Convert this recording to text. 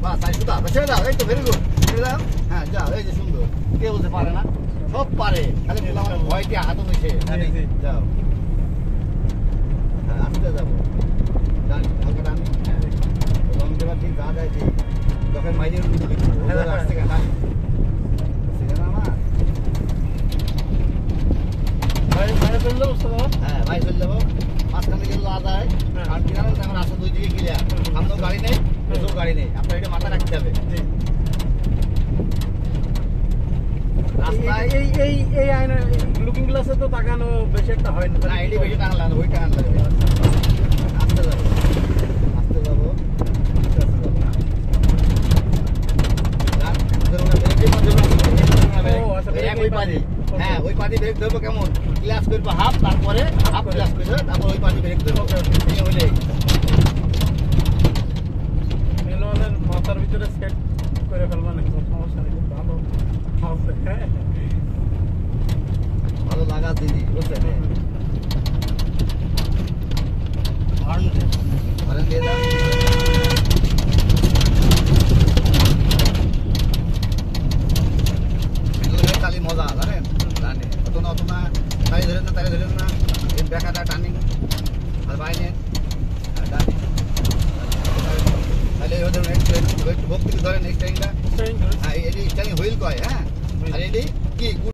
বাহ তাই সুদা ছেড়ে দাও এই তো ভেরি গুড ছেড়ে দাও হ্যাঁ যাও এই যে সুন্দর কে বলতে পারে না সব পারে খালি আমার ভয়টি হাতও মিশে যাও হ্যাঁ আস্তে যাবো জানি হালকা টানি রং দেবার ঠিক যা যায় ঠিক যখন মাইনে আসতে কেন হ্যাঁ ভাই চলে যাবো মাঝখানে গেল আদায় আর কিনারে আমার রাস্তা দুই দিকে ক্লিয়ার সামনেও গাড়ি নেই পেছনেও গাড়ি নেই আপনার এটা মাথা রাখতে হবে রাস্তায় এই আয়না লুকিং গ্লাসে তো তাকানো বেশি একটা হয় না এটি বেশি টাকা লাগে ওই টাকা লাগে আস্তে যাবো আস্তে যাবো হ্যাঁ ওই পানি ব্রেক ধরবো কেমন ক্লাস করবো হাফ তারপরে হাফ ক্লাস করবো তারপর ওই পানি ব্রেক ধরবো হলে মেলোয়ালের মাথার ভিতরে সেট করে ফেলবা নাকি সমস্যা নেই ভালো ভালো লাগা দিদি বুঝলেন দিয়ে দাও খালি মজা জানেন জানে অত না তাই ধরেন না তাই ধরেন না দেখাটা টার্নিং আর বাইরে তাহলে একটু ভক্তি ধরেন এই স্টাইলটা হ্যাঁ এটি স্টাইলিং হুইল কয় হ্যাঁ আর এটি কি